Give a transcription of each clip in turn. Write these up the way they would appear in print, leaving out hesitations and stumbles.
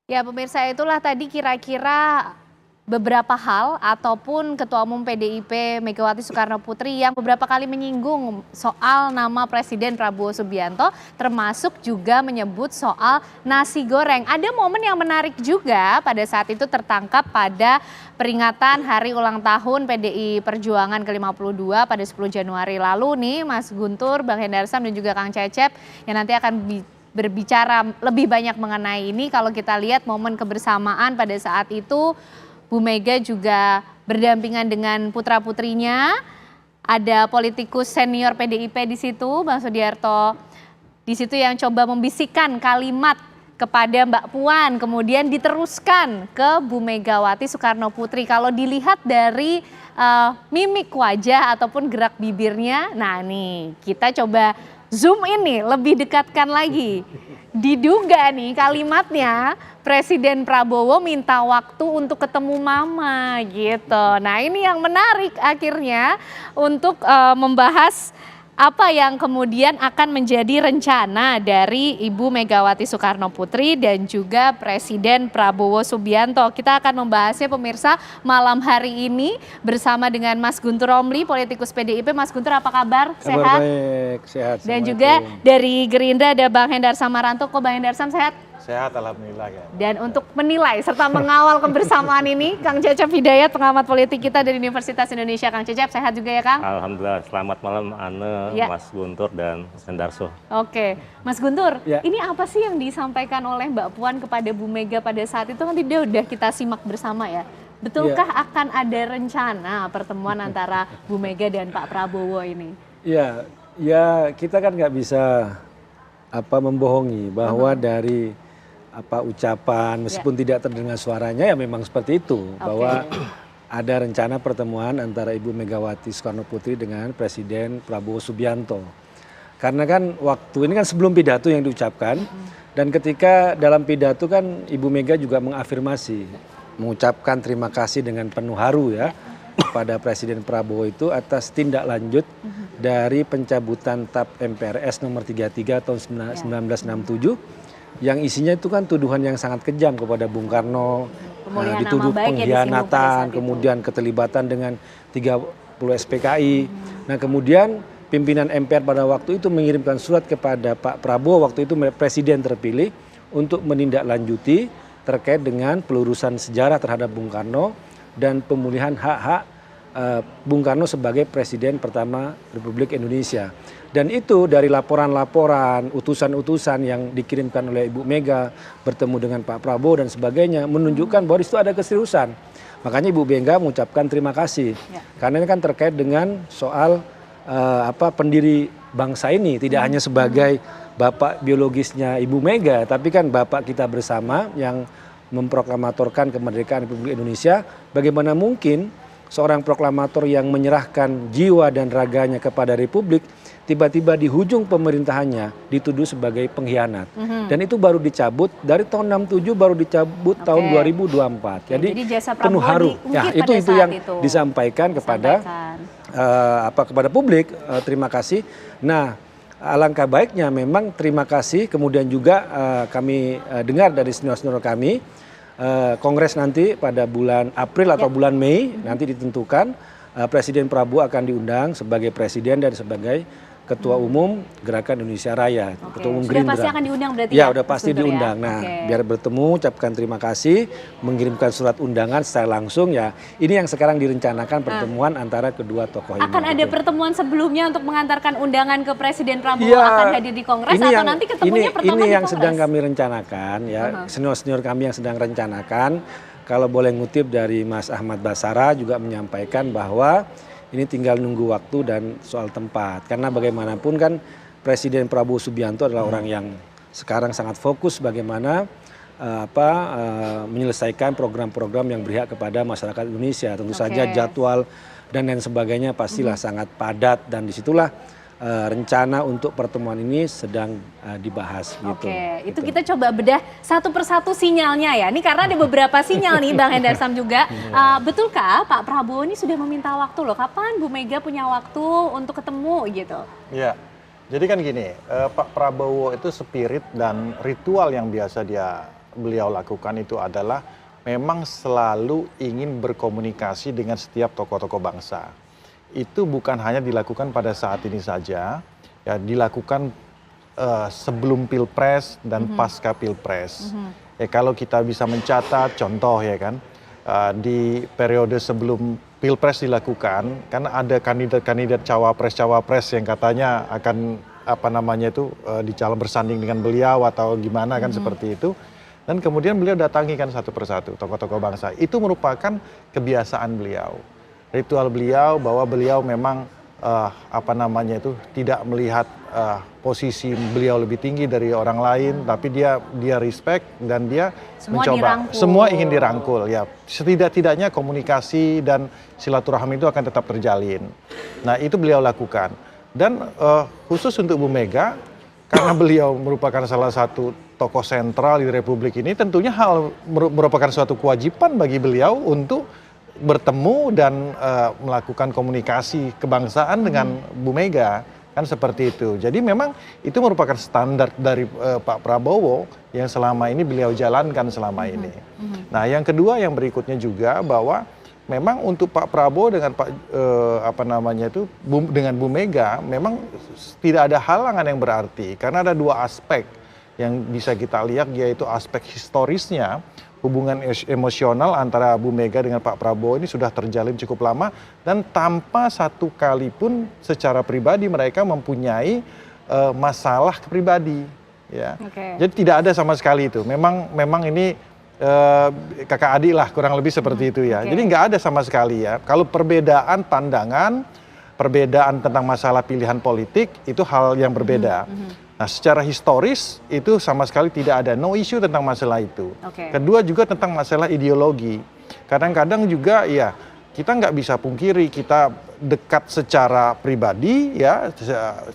Ya pemirsa itulah tadi kira-kira beberapa hal ataupun Ketua Umum PDIP Megawati Soekarno Putri yang beberapa kali menyinggung soal nama Presiden Prabowo Subianto termasuk juga menyebut soal nasi goreng. Ada momen yang menarik juga pada saat itu tertangkap pada peringatan hari ulang tahun PDI Perjuangan ke-52 pada 10 Januari lalu nih Mas Guntur, Bang Hendarsam dan juga Kang Cecep yang nanti akan berbicara lebih banyak mengenai ini. Kalau kita lihat momen kebersamaan pada saat itu Bu Mega juga berdampingan dengan putra-putrinya. Ada politikus senior PDIP di situ, Bang Sudiarto. Di situ yang coba membisikkan kalimat kepada Mbak Puan, kemudian diteruskan ke Bu Megawati Soekarno Putri. Kalau dilihat dari mimik wajah ataupun gerak bibirnya, nah nih kita coba zoom ini lebih dekatkan lagi. Diduga nih kalimatnya Presiden Prabowo minta waktu untuk ketemu mama gitu. Nah ini yang menarik akhirnya untuk membahas apa yang kemudian akan menjadi rencana dari Ibu Megawati Soekarno Putri dan juga Presiden Prabowo Subianto. Kita akan membahasnya pemirsa malam hari ini bersama dengan Mas Guntur Romli, politikus PDIP. Mas Guntur apa kabar? Kabar Sehat? Baik, sehat. Dan juga dari Gerindra ada Bang Hendarsam Maranto. Kok Bang Hendarsam sehat? Sehat, alhamdulillah ya. Dan untuk menilai serta mengawal kebersamaan ini, Kang Cecep Hidayat, pengamat politik kita dari Universitas Indonesia. Kang Cecep, sehat juga ya Kang? Alhamdulillah, selamat malam Anne, ya. Mas Guntur dan Mas Hendarso. Oke, Mas Guntur, ya. Ini apa sih yang disampaikan oleh Mbak Puan kepada Bu Mega pada saat itu? Kan udah kita simak bersama ya. Betulkah akan ada rencana pertemuan antara Bu Mega dan Pak Prabowo ini? Ya kita kan nggak bisa membohongi bahwa dari ucapan meskipun tidak terdengar suaranya ya memang seperti itu bahwa ada rencana pertemuan antara Ibu Megawati Soekarno Putri dengan Presiden Prabowo Subianto. Karena kan waktu ini kan sebelum pidato yang diucapkan dan ketika dalam pidato kan Ibu Mega juga mengafirmasi, mengucapkan terima kasih dengan penuh haru ya pada Presiden Prabowo itu atas tindak lanjut dari pencabutan TAP MPRS nomor 33 tahun 1967 yang isinya itu kan tuduhan yang sangat kejam kepada Bung Karno, dituduh pengkhianatan, kemudian keterlibatan dengan 30 SPKI. Nah kemudian pimpinan MPR pada waktu itu mengirimkan surat kepada Pak Prabowo, waktu itu presiden terpilih, untuk menindaklanjuti terkait dengan pelurusan sejarah terhadap Bung Karno dan pemulihan hak-hak Bung Karno sebagai presiden pertama Republik Indonesia. Dan itu dari laporan-laporan, utusan-utusan yang dikirimkan oleh Ibu Mega bertemu dengan Pak Prabowo dan sebagainya menunjukkan bahwa di situ ada keseriusan. Makanya Ibu Mega mengucapkan terima kasih. Karena ini kan terkait dengan soal pendiri bangsa ini, tidak hanya sebagai bapak biologisnya Ibu Mega, tapi kan bapak kita bersama yang memproklamatorkan kemerdekaan Republik Indonesia. Bagaimana mungkin seorang proklamator yang menyerahkan jiwa dan raganya kepada Republik tiba-tiba di hujung pemerintahannya dituduh sebagai pengkhianat. Dan itu baru dicabut dari tahun 67, baru dicabut tahun 2024. Jadi penuh haru. Ya, itu yang disampaikan kepada kepada publik. Terima kasih. Nah, alangkah baiknya memang terima kasih. Kemudian juga kami dengar dari senior-senior kami, Kongres nanti pada bulan April atau bulan Mei nanti ditentukan Presiden Prabowo akan diundang sebagai presiden dan sebagai Ketua Umum Gerakan Indonesia Raya, Ketua Umum Gerindra. Sudah pasti akan diundang berarti ya? Udah pasti diundang. Nah, biar bertemu, ucapkan terima kasih, mengirimkan surat undangan secara langsung ya. Ini yang sekarang direncanakan pertemuan antara kedua tokoh ini. Akan ada pertemuan sebelumnya untuk mengantarkan undangan ke Presiden Prabowo akan hadir di Kongres atau nanti ketemunya pertemuan di Kongres? Ini yang sedang kami rencanakan ya, senior-senior kami yang sedang rencanakan. Kalau boleh ngutip dari Mas Ahmad Basara juga menyampaikan bahwa ini tinggal nunggu waktu dan soal tempat. Karena bagaimanapun kan Presiden Prabowo Subianto adalah orang yang sekarang sangat fokus bagaimana menyelesaikan program-program yang berpihak kepada masyarakat Indonesia. Tentu saja jadwal dan lain sebagainya pastilah sangat padat dan disitulah rencana untuk pertemuan ini sedang dibahas. Itu kita coba bedah satu persatu sinyalnya ya. Ini karena ada beberapa sinyal nih Bang Hendarsam juga. Betulkah Pak Prabowo ini sudah meminta waktu loh? Kapan Bu Mega punya waktu untuk ketemu gitu? Ya, jadi kan gini, Pak Prabowo itu spirit dan ritual yang biasa dia beliau lakukan itu adalah memang selalu ingin berkomunikasi dengan setiap tokoh-tokoh bangsa. Itu bukan hanya dilakukan pada saat ini saja, ya dilakukan sebelum Pilpres dan pasca Pilpres. Ya, kalau kita bisa mencatat contoh ya kan, di periode sebelum Pilpres dilakukan, kan ada kandidat-kandidat cawapres yang katanya akan dicalon bersanding dengan beliau atau gimana kan seperti itu. Dan kemudian beliau datangi kan satu persatu tokoh-tokoh bangsa. Itu merupakan kebiasaan beliau. Ritual beliau bahwa beliau memang tidak melihat posisi beliau lebih tinggi dari orang lain, tapi dia respect dan dia Semua mencoba. dirangkul. Semua ingin dirangkul ya. Setidak-tidaknya komunikasi dan silaturahmi itu akan tetap terjalin. Nah, itu beliau lakukan. Dan khusus untuk Bu Mega, karena beliau merupakan salah satu tokoh sentral di Republik ini, tentunya merupakan suatu kewajiban bagi beliau untuk bertemu dan melakukan komunikasi kebangsaan dengan Bu Mega, kan seperti itu. Jadi memang itu merupakan standar dari Pak Prabowo yang selama ini beliau jalankan selama ini. Nah, yang kedua yang berikutnya juga bahwa memang untuk Pak Prabowo dengan dengan Bu Mega memang tidak ada halangan yang berarti, karena ada dua aspek yang bisa kita lihat, yaitu aspek historisnya. Hubungan emosional antara Bu Mega dengan Pak Prabowo ini sudah terjalin cukup lama dan tanpa satu kali pun secara pribadi mereka mempunyai masalah pribadi, ya. Jadi tidak ada sama sekali itu. Memang ini kakak adik lah, kurang lebih seperti itu ya. Jadi nggak ada sama sekali ya. Kalau perbedaan pandangan, perbedaan tentang masalah pilihan politik itu hal yang berbeda. Nah, secara historis itu sama sekali tidak ada, no issue tentang masalah itu. Kedua juga tentang masalah ideologi. Kadang-kadang juga ya kita nggak bisa pungkiri kita dekat secara pribadi ya,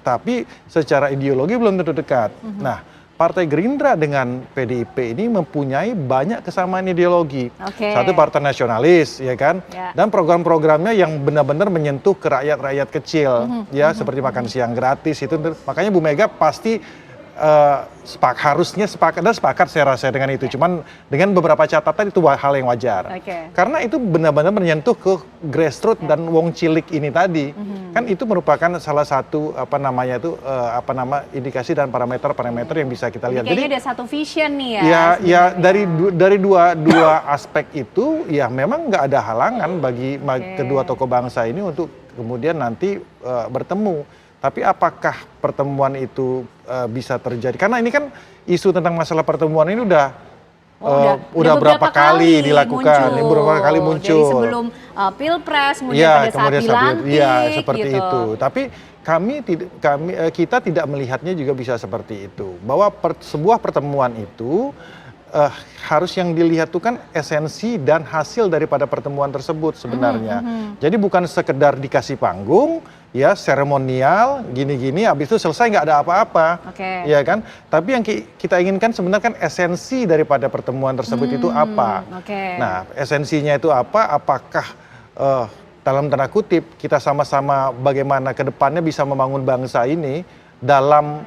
tapi secara ideologi belum tentu dekat. Nah, Partai Gerindra dengan PDIP ini mempunyai banyak kesamaan ideologi. Satu partai nasionalis, ya kan? Dan program-programnya yang benar-benar menyentuh ke rakyat-rakyat kecil, ya, seperti makan siang gratis itu. Makanya Bu Mega pasti harusnya sepakat saya rasa dengan itu. Cuman dengan beberapa catatan itu hal yang wajar. Karena itu benar-benar menyentuh ke grassroots dan wong cilik ini tadi. Kan itu merupakan salah satu indikasi dan parameter yang bisa kita lihat. Jadi ada satu vision nih ya. Ya dari dua aspek itu ya memang nggak ada halangan bagi kedua tokoh bangsa ini untuk kemudian nanti bertemu. Tapi apakah pertemuan itu bisa terjadi? Karena ini kan isu tentang masalah pertemuan ini udah berapa kali dilakukan, beberapa kali muncul. Dari sebelum Pilpres, kemudian pada saat dilantik, seperti gitu. itu. Tapi kita tidak melihatnya juga bisa seperti itu. Bahwa sebuah pertemuan itu harus yang dilihat itu kan esensi dan hasil daripada pertemuan tersebut sebenarnya. Jadi bukan sekedar dikasih panggung, ya seremonial, gini-gini, habis itu selesai nggak ada apa-apa, ya kan? Tapi yang kita inginkan sebenarnya kan esensi daripada pertemuan tersebut itu apa? Nah, esensinya itu apa? Apakah dalam tanda kutip kita sama-sama bagaimana ke depannya bisa membangun bangsa ini dalam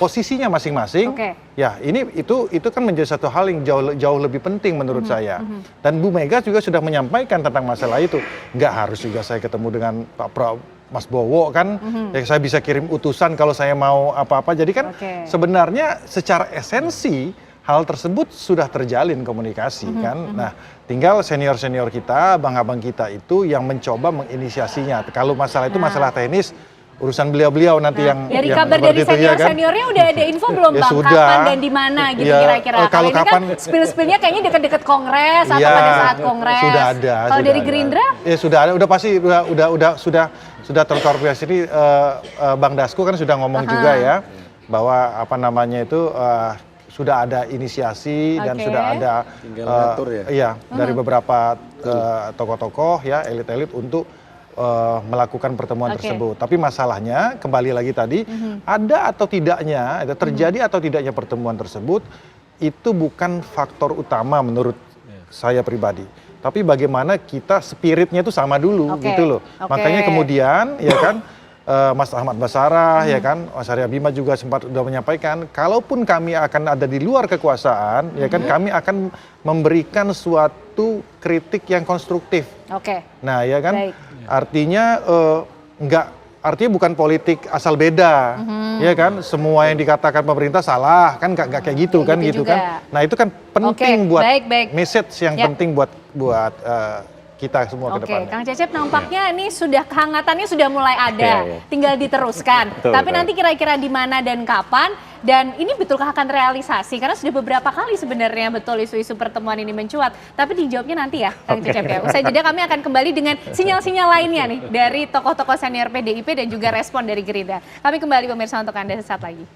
posisinya masing-masing, ya itu kan menjadi satu hal yang jauh lebih penting menurut saya. Dan Bu Mega juga sudah menyampaikan tentang masalah itu. Nggak harus juga saya ketemu dengan Mas Bowo kan, ya saya bisa kirim utusan kalau saya mau apa-apa. Jadi kan sebenarnya secara esensi hal tersebut sudah terjalin komunikasi kan. Nah, tinggal senior-senior kita, abang-abang kita itu yang mencoba menginisiasinya. Kalau masalah itu masalah teknis, urusan beliau-beliau nanti dari kabar dari senior-seniornya udah ada info belum Bang? Sudah. Kapan dan di mana gitu kira-kira? Kalau ini kan spill-spillnya kayaknya dekat-dekat Kongres atau pada saat Kongres. Sudah ada. Kalau dari Gerindra? Ya sudah ada, udah pasti sudah terkoordinasi ini Bang Dasko kan sudah ngomong juga ya bahwa sudah ada inisiasi dan sudah ada dari beberapa tokoh-tokoh ya elit-elit untuk melakukan pertemuan tersebut. Tapi masalahnya kembali lagi tadi ada atau tidaknya, terjadi atau tidaknya pertemuan tersebut itu bukan faktor utama menurut saya pribadi. Tapi bagaimana kita spiritnya itu sama dulu gitu loh. Makanya kemudian ya kan Mas Ahmad Basarah, ya kan, Mas Arya Bima juga sempat sudah menyampaikan, kalaupun kami akan ada di luar kekuasaan, ya kan, kami akan memberikan suatu kritik yang konstruktif. Oke. Nah, ya kan, Baik. artinya artinya bukan politik asal beda, ya kan, semua yang dikatakan pemerintah salah, kan nggak kayak gitu kan, gitu gitu juga. kan. Nah, itu kan penting Oke, buat baik. message yang Ya. penting buat kita semua ke Oke, depannya. Kang Cecep nampaknya ini sudah kehangatannya sudah mulai ada, Iya. tinggal diteruskan. Betul, Tapi betul. nanti kira-kira di mana dan kapan, dan ini betulkah akan realisasi? Karena sudah beberapa kali sebenarnya betul isu-isu pertemuan ini mencuat. Tapi dijawabnya nanti ya, Kang Cecep ya. Usai jeda kami akan kembali dengan sinyal-sinyal lainnya nih dari tokoh-tokoh senior PDIP dan juga respon dari Gerindra. Kami kembali pemirsa untuk Anda sesaat lagi.